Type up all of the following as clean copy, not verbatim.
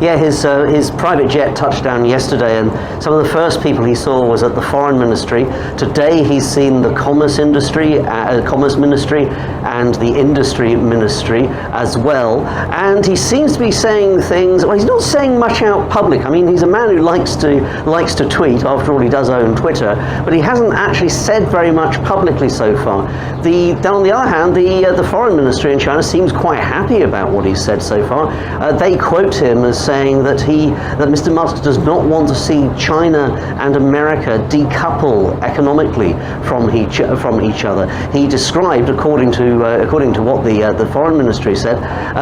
Yeah, his private jet touched down yesterday, and some of the first people he saw was at the Foreign Ministry. Today he's seen the Commerce Ministry and the Industry Ministry as well. And he seems to be saying things. Well, he's not saying much out public. I mean, he's a man who likes to tweet. After all, he does own Twitter, but he hasn't actually said very much publicly so far. On the other hand, the Foreign Ministry in China seems quite happy about what he's said so far. They quote him as saying that Mr. Musk does not want to see China and America decouple economically from each other. He described, according to what the Foreign Ministry said,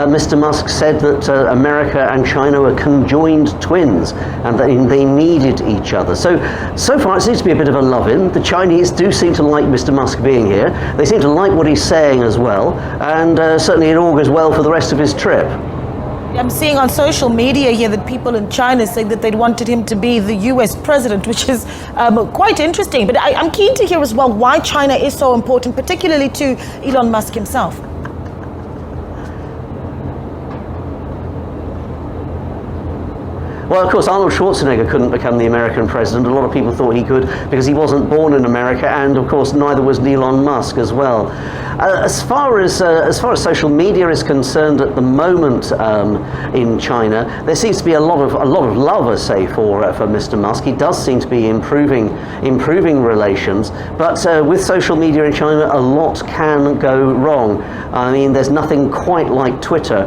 Mr. Musk said that America and China were conjoined twins and that they needed each other. So far it seems to be a bit of a love-in. The Chinese do seem to like Mr. Musk being here. They seem to like what he's saying as well, and certainly it augurs well for the rest of his trip. I'm seeing on social media here that people in China saying that they'd wanted him to be the US president, which is quite interesting. But I'm keen to hear as well why China is so important, particularly to Elon Musk himself. Well, of course, Arnold Schwarzenegger couldn't become the American president. A lot of people thought he could because he wasn't born in America, and of course, neither was Elon Musk as well. As far as social media is concerned at the moment in China, there seems to be a lot of love, I say, for Mr. Musk. He does seem to be improving relations, but with social media in China, a lot can go wrong. I mean, there's nothing quite like Twitter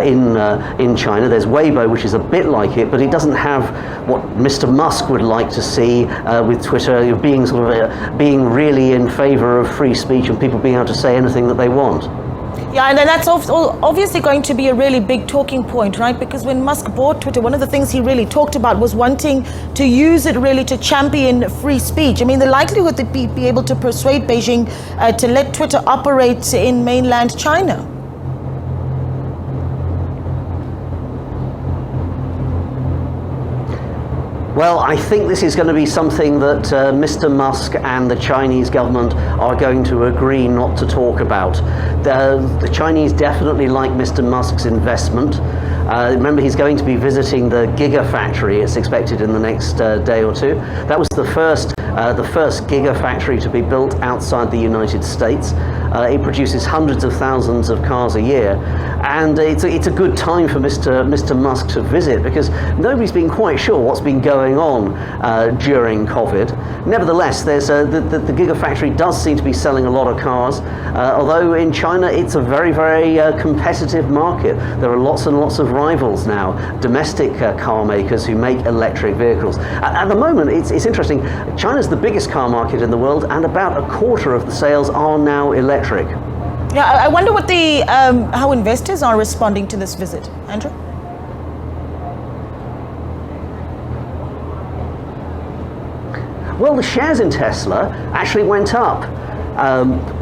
in China. There's Weibo, which is a bit like it, but it doesn't have what Mr. Musk would like to see with Twitter, being really in favor of free speech and people being able to say anything that they want. Yeah, and then that's obviously going to be a really big talking point, right? Because when Musk bought Twitter, one of the things he really talked about was wanting to use it really to champion free speech. I mean, the likelihood that he'd be able to persuade Beijing to let Twitter operate in mainland China. Well, I think this is going to be something that Mr. Musk and the Chinese government are going to agree not to talk about. The Chinese definitely like Mr. Musk's investment. Remember, he's going to be visiting the Gigafactory. It's expected in the next day or two. That was the first Gigafactory to be built outside the United States. It produces hundreds of thousands of cars a year, and it's a good time for Mr. Musk to visit because nobody's been quite sure what's been going on during COVID. Nevertheless, the Gigafactory does seem to be selling a lot of cars, although in China it's a very, very competitive market. There are lots and lots of rivals now, domestic car makers who make electric vehicles. At the moment, it's interesting. China's the biggest car market in the world, and about a quarter of the sales are now electric. Yeah, I wonder what how investors are responding to this visit, Andrew. Well, the shares in Tesla actually went up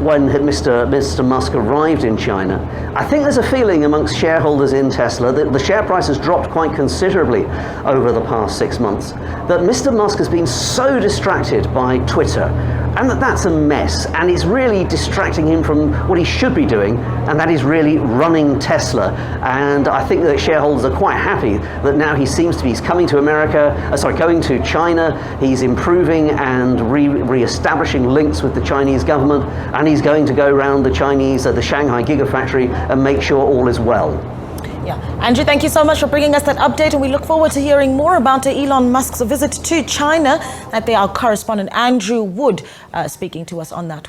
when Mr. Musk arrived in China. I think there's a feeling amongst shareholders in Tesla that the share price has dropped quite considerably over the past 6 months, that Mr. Musk has been so distracted by Twitter, and that's a mess, and it's really distracting him from what he should be doing, and that is really running Tesla. And I think that shareholders are quite happy that now he's coming to China, he's improving and re-establishing links with the Chinese government, and he's going to go around the Shanghai Gigafactory and make sure all is well. Yeah, Andrew, thank you so much for bringing us that update, and we look forward to hearing more about Elon Musk's visit to China. That be our correspondent Andrew Wood speaking to us on that.